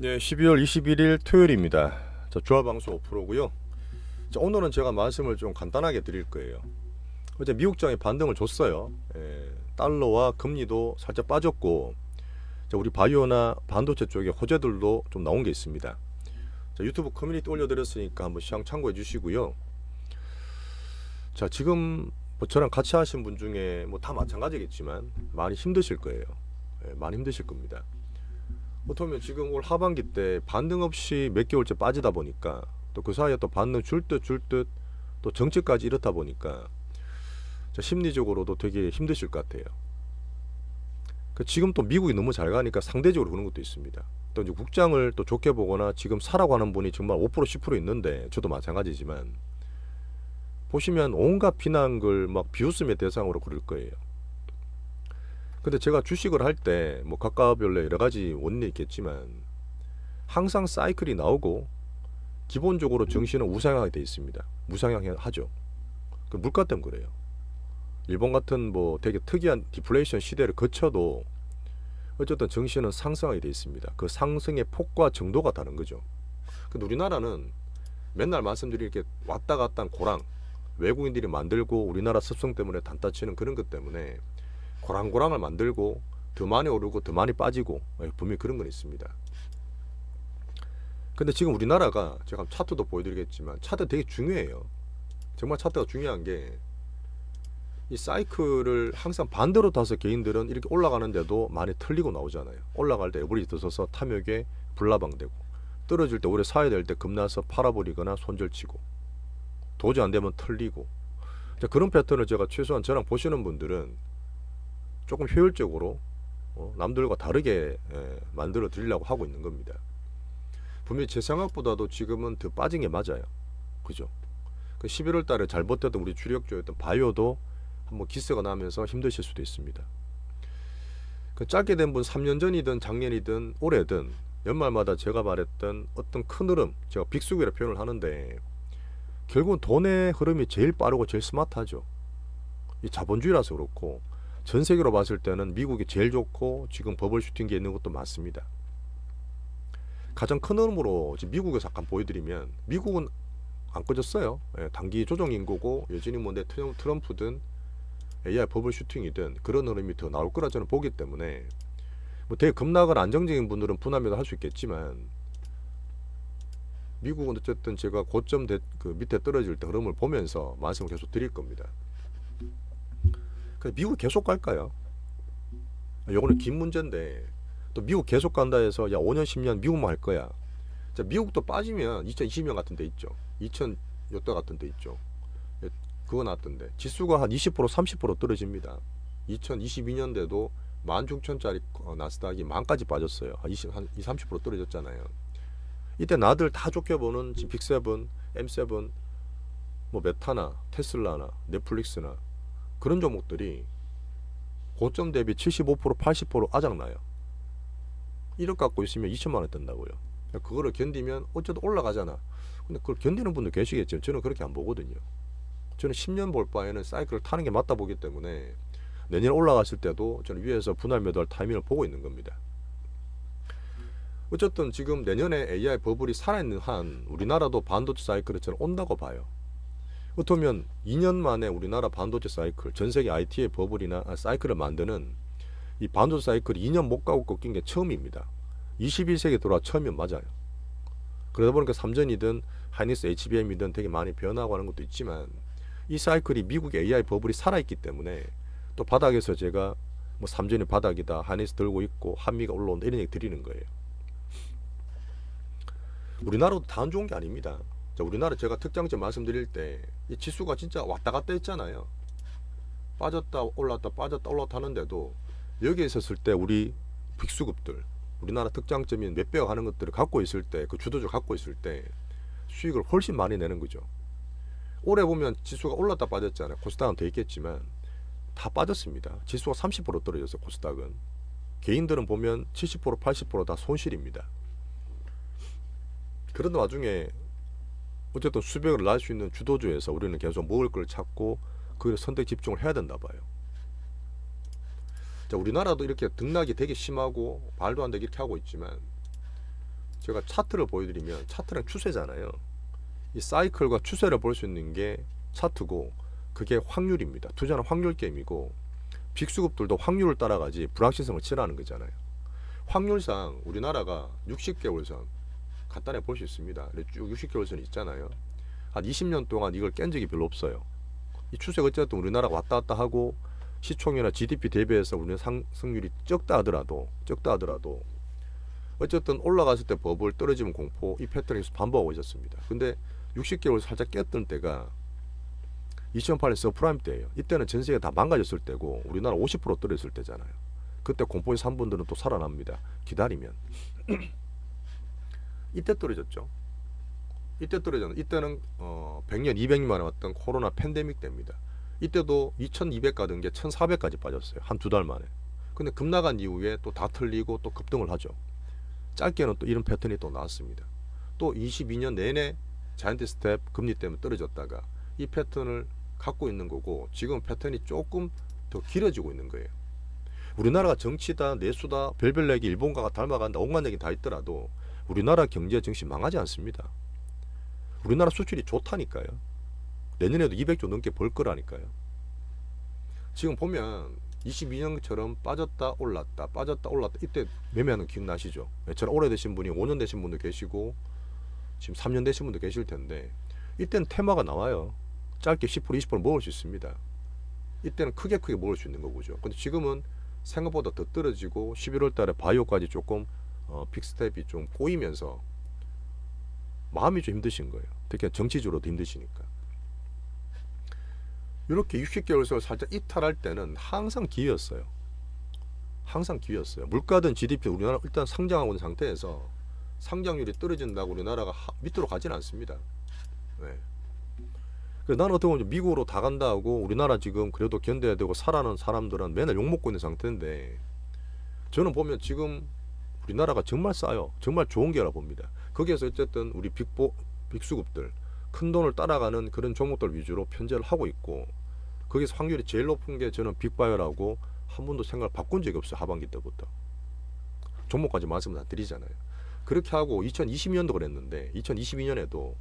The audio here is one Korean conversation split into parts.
네, 12월 21일 토요일입니다. 자, 주화방수 5%고요. 자, 오늘은 제가 말씀을 좀 간단하게 드릴 거예요. 어제 미국장이 반등을 줬어요. 달러와 금리도 살짝 빠졌고, 자, 우리 바이오나 반도체 쪽에 호재들도 좀 나온 게 있습니다. 자, 유튜브 커뮤니티 올려드렸으니까 한번 시황 참고해 주시고요. 자, 지금 뭐 저랑 같이 하신 분 중에 뭐 다 마찬가지겠지만 많이 힘드실 거예요. 많이 힘드실 겁니다. 어쩌면 지금 올 하반기 때 반등 없이 몇 개월째 빠지다 보니까 또 그 사이에 또 반등 줄 듯 또 정치까지 이렇다 보니까 심리적으로도 되게 힘드실 것 같아요. 지금 또 미국이 너무 잘 가니까 상대적으로 그런 것도 있습니다. 또 이제 국장을 또 좋게 보거나 지금 사라고 하는 분이 정말 5% 10% 있는데 저도 마찬가지지만 보시면 온갖 비난글 막 비웃음의 대상으로 그럴 거예요. 근데 제가 주식을 할 때 뭐 각가별로 여러 가지 원인이 있겠지만 항상 사이클이 나오고 기본적으로 증시는 우상향이 돼 있습니다. 무상향하죠. 그 물가 때문에 그래요. 일본 같은 뭐 되게 특이한 디플레이션 시대를 거쳐도 어쨌든 증시는 상승하게 돼 있습니다. 그 상승의 폭과 정도가 다른 거죠. 근데 우리나라는 맨날 말씀드린 이렇게 왔다 갔다 한 고랑, 외국인들이 만들고 우리나라 습성 때문에 단타 치는 그런 것 때문에 고랑고랑을 만들고 더 많이 오르고 더 많이 빠지고 분명히 그런 건 있습니다. 근데 지금 우리나라가 제가 차트도 보여드리겠지만 차트 되게 중요해요. 정말 차트가 중요한 게 이 사이클을 항상 반대로 타서 개인들은 이렇게 올라가는데도 많이 틀리고 나오잖아요. 올라갈 때 에버리지 들어서서 탐욕에 불나방되고, 떨어질 때 오래 사야 될 때 겁나서 팔아버리거나 손절치고, 도저히 안 되면 틀리고. 그런 패턴을 제가 최소한 저랑 보시는 분들은 조금 효율적으로 남들과 다르게 만들어 드리려고 하고 있는 겁니다. 분명히 제 생각보다도 지금은 더 빠진 게 맞아요. 그죠? 그 11월 달에 잘 버텼던 우리 주력주였던 바이오도 한번 기세가 나면서 힘드실 수도 있습니다. 그 짧게 된 분 3년 전이든 작년이든 올해든 연말마다 제가 말했던 어떤 큰 흐름, 제가 빅스국이라 표현을 하는데 결국은 돈의 흐름이 제일 빠르고 제일 스마트하죠. 이 자본주의라서 그렇고 전 세계로 봤을 때는 미국이 제일 좋고 지금 버블 슈팅기에 있는 것도 맞습니다. 가장 큰 흐름으로 미국에서 잠깐 보여드리면 미국은 안 꺼졌어요. 단기 조정 인구고 여전히 뭐 내 트럼프든 AI 버블 슈팅이든 그런 흐름이 더 나올 거라 저는 보기 때문에 뭐 되게 급락을 안정적인 분들은 분할매도 할 수 있겠지만 미국은 어쨌든 제가 고점 그 밑에 떨어질 때 흐름을 보면서 말씀을 계속 드릴 겁니다. 미국 계속 갈까요? 요거는 긴 문제인데 또 미국 계속 간다 해서 야 5년 10년 미국만 할 거야. 자, 미국도 빠지면 2020년 같은 데 있죠. 2000 요때 같은 데 있죠. 그거 나왔던데 지수가 한 20% 30% 떨어집니다. 2022년대도 16,000짜리 나스닥이 만까지 빠졌어요. 한 20, 30% 떨어졌잖아요. 이때 나들 다 좋게 보는 지금 빅7, M7, 뭐 메타나 테슬라나 넷플릭스나 그런 종목들이 고점 대비 75% 80% 아작나요. 1억 갖고 있으면 2천만 원 뜬다고요. 그거를 견디면 어쨌든 올라가잖아. 근데 그걸 견디는 분도 계시겠지만 저는 그렇게 안 보거든요. 저는 10년 볼 바에는 사이클을 타는 게 맞다 보기 때문에 내년 올라갔을 때도 저는 위에서 분할 매도할 타이밍을 보고 있는 겁니다. 어쨌든 지금 내년에 AI 버블이 살아있는 한 우리나라도 반도체 사이클을 저는 온다고 봐요. 어쩌면 2년 만에 우리나라 반도체 사이클, 전 세계 IT의 버블이나 사이클을 만드는 이 반도체 사이클이 2년 못 가고 꺾인 게 처음입니다. 21세기 들어와 처음이면 맞아요. 그러다 보니까 삼전이든 하이닉스 HBM이든 되게 많이 변하고 하는 것도 있지만 이 사이클이 미국의 AI 버블이 살아있기 때문에 또 바닥에서 제가 뭐 삼전이 바닥이다, 하이닉스 들고 있고 한미가 올라온다 이런 얘기 드리는 거예요. 우리나라도 다 안 좋은 게 아닙니다. 자, 우리나라 제가 특장점 말씀드릴 때 이 지수가 진짜 왔다 갔다 했잖아요. 빠졌다 올랐다 빠졌다 올랐다 하는데도 여기에 있었을 때 우리 빅수급들 우리나라 특장점인 몇 배가 하는 것들을 갖고 있을 때 그 주도주 갖고 있을 때 수익을 훨씬 많이 내는 거죠. 올해 보면 지수가 올랐다 빠졌잖아요. 코스닥은 돼 있겠지만 다 빠졌습니다. 지수가 30% 떨어졌어요. 코스닥은. 개인들은 보면 70% 80%다 손실입니다. 그런 와중에 어쨌든 수백을 날 수 있는 주도주에서 우리는 계속 먹을 걸 찾고 그 선택 집중을 해야 된다 봐요. 자, 우리나라도 이렇게 등락이 되게 심하고 말도 안 되게 이렇게 하고 있지만 제가 차트를 보여드리면 차트랑 추세잖아요. 이 사이클과 추세를 볼 수 있는 게 차트고 그게 확률입니다. 투자는 확률 게임이고 빅수급들도 확률을 따라가지 불확실성을 치라는 거잖아요. 확률상 우리나라가 60개월 선 간단히 볼 수 있습니다. 쭉 60개월 선이 있잖아요. 한 20년 동안 이걸 깬 적이 별로 없어요. 이 추세가 어쨌든 우리나라가 왔다 갔다 하고 시총이나 GDP 대비해서 우리는 상승률이 적다 하더라도 어쨌든 올라갔을 때 버블, 떨어지면 공포, 이 패턴이 계속 반복하고 있었습니다. 근데 60개월 살짝 깼던 때가 2008년 서프라임 때예요. 이때는 전 세계가 다 망가졌을 때고 우리나라 50% 떨어졌을 때잖아요. 그때 공포의 3분들은 또 살아납니다. 기다리면. 이때 떨어졌죠. 이때 떨어졌는데 이때는 100년, 200년 만에 왔던 코로나 팬데믹 때입니다. 이때도 2200 가던 게 1400까지 빠졌어요. 한 두 달 만에. 근데 급락한 이후에 또 다 틀리고 또 급등을 하죠. 짧게는 또 이런 패턴이 또 나왔습니다. 또 22년 내내 자이언트 스텝 금리 때문에 떨어졌다가 이 패턴을 갖고 있는 거고 지금 패턴이 조금 더 길어지고 있는 거예요. 우리나라가 정치다, 내수다, 별별 얘기 일본과가 닮아간다, 온갖 얘기 다 있더라도 우리나라 경제 정신 망하지 않습니다. 우리나라 수출이 좋다니까요. 내년에도 200조 넘게 벌 거라니까요. 지금 보면 22년처럼 빠졌다 올랐다 이때 매매하는 기억나시죠? 저는 오래되신 분이 5년 되신 분도 계시고 지금 3년 되신 분도 계실 텐데 이때는 테마가 나와요. 짧게 10% 20% 먹을 수 있습니다. 이때는 크게 먹을 수 있는 거죠. 근데 지금은 생각보다 더 떨어지고 11월 달에 바이오까지 조금 빅스텝이 좀 꼬이면서 마음이 좀 힘드신 거예요. 특히 정치적으로도 힘드시니까. 이렇게 60개월설 살짝 이탈할 때는 항상 기회였어요. 항상 기회였어요. 물가든 GDP 우리나라 일단 상장하고 있는 상태에서 상장률이 떨어진다고 우리나라가 밑으로 가지는 않습니다. 네. 나는 어떻게 보면 미국으로 다 간다 하고 우리나라 지금 그래도 견뎌야 되고 살아는 사람들은 맨날 욕먹고 있는 상태인데 저는 보면 지금 우리나라가 정말 싸요. 정말 좋은 게라 봅니다. 거기에서 어쨌든 우리 빅수급들 큰 돈을 따라가는 그런 종목들 위주로 편제를 하고 있고 거기서 확률이 제일 높은 게 저는 빅바이오라고 한 번도 생각을 바꾼 적이 없어요. 하반기 때부터. 종목까지 말씀을 다 드리잖아요. 그렇게 하고 2020년도 그랬는데 2022년에도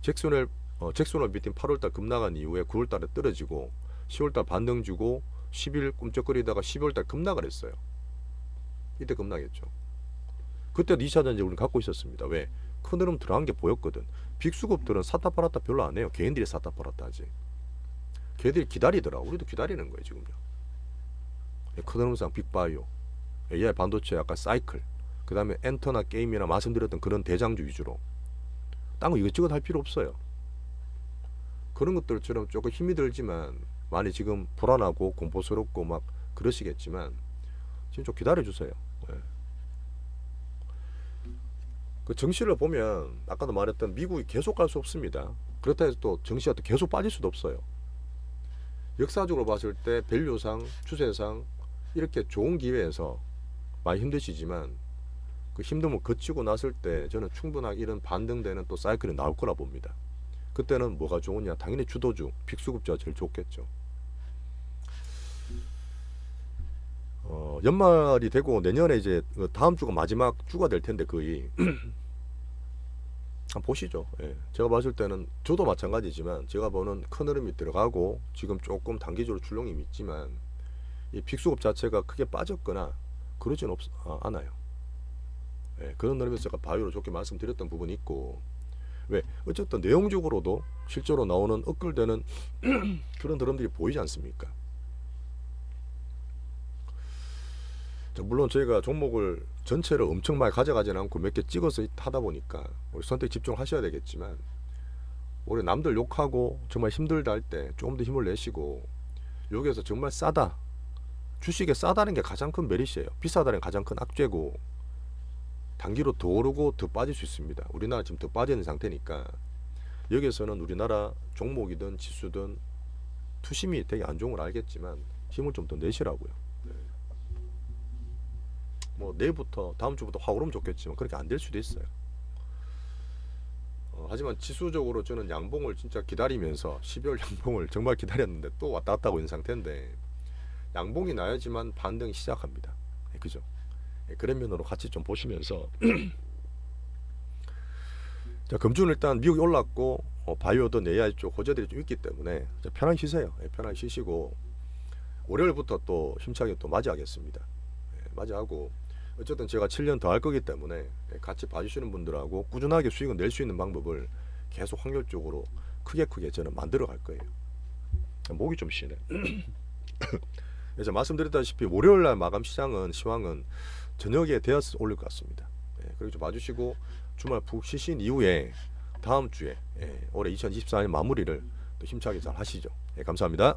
잭슨홀 비팀 8월달 급락한 이후에 9월달에 떨어지고 10월달 반등 주고 10일 꿈쩍거리다가 12월달 급락을 했어요. 이때 급락했죠. 그때도 2차전지 우리는 갖고 있었습니다. 왜? 큰 흐름 들어간 게 보였거든. 빅수급들은 샀다 팔았다 별로 안 해요. 개인들이 샀다 팔았다 하지. 걔들이 기다리더라. 우리도 기다리는 거예요 지금요. 큰 흐름상 빅바이오, AI 반도체 약간 사이클, 그 다음에 엔터나 게임이나 말씀드렸던 그런 대장주 위주로. 딴 거 이것저것 할 필요 없어요. 그런 것들처럼 조금 힘이 들지만 많이 지금 불안하고 공포스럽고 막 그러시겠지만 지금 좀 기다려주세요. 네. 그 정시를 보면 아까도 말했던 미국이 계속 갈 수 없습니다. 그렇다 해서 또 정시가 또 계속 빠질 수도 없어요. 역사적으로 봤을 때 밸류상 추세상 이렇게 좋은 기회에서 많이 힘드시지만 그 힘듦을 거치고 났을 때 저는 충분하게 이런 반등되는 또 사이클이 나올 거라 봅니다. 그때는 뭐가 좋으냐? 당연히 주도주, 빅수급주가 제일 좋겠죠. 연말이 되고 내년에 이제 다음 주가 마지막 주가 될 텐데 거의 한번 보시죠. 예. 제가 봤을 때는 저도 마찬가지지만 제가 보는 큰 흐름이 들어가고 지금 조금 단기적으로 출렁임이 있지만 이 빅수급 자체가 크게 빠졌거나 그러진 않아요. 예. 그런 흐름에서 제가 바이오로 좋게 말씀드렸던 부분이 있고 왜? 어쨌든 내용적으로도 실제로 나오는 엇갈되는 그런 흐름들이 보이지 않습니까? 물론 저희가 종목을 전체를 엄청 많이 가져가지는 않고 몇 개 찍어서 하다 보니까 우리 선택 집중하셔야 되겠지만 우리 남들 욕하고 정말 힘들다 할 때 조금 더 힘을 내시고 여기에서 정말 싸다, 주식에 싸다는 게 가장 큰 메리트예요. 비싸다는 게 가장 큰 악재고 단기로 더 오르고 더 빠질 수 있습니다. 우리나라 지금 더 빠지는 상태니까 여기에서는 우리나라 종목이든 지수든 투심이 되게 안 좋은 걸 알겠지만 힘을 좀 더 내시라고요. 뭐 내일부터 다음 주부터 확 오르면 좋겠지만 그렇게 안 될 수도 있어요. 하지만 지수적으로 저는 양봉을 진짜 기다리면서 12월 양봉을 정말 기다렸는데 또 왔다 갔다 하고 있는 상태인데 양봉이 나야지만 반등이 시작합니다. 그죠? 그런 면으로 같이 좀 보시면서 자, 금주는 일단 미국이 올랐고 바이오든 AI 쪽 호재들이 좀 있기 때문에 편하게 쉬세요. 편하게 쉬시고 월요일부터 또 힘차게 또 맞이하겠습니다. 맞이하고 어쨌든 제가 7년 더 할 거기 때문에 같이 봐주시는 분들하고 꾸준하게 수익을 낼 수 있는 방법을 계속 확률적으로 크게 저는 만들어 갈 거예요. 목이 좀 쉬네. 그래서 말씀드렸다시피 월요일날 마감 시황은 저녁에 되어서 올릴 것 같습니다. 그리고 좀 봐주시고 주말 푹 쉬신 이후에 다음 주에 올해 2024년 마무리를 또 힘차게 잘 하시죠. 감사합니다.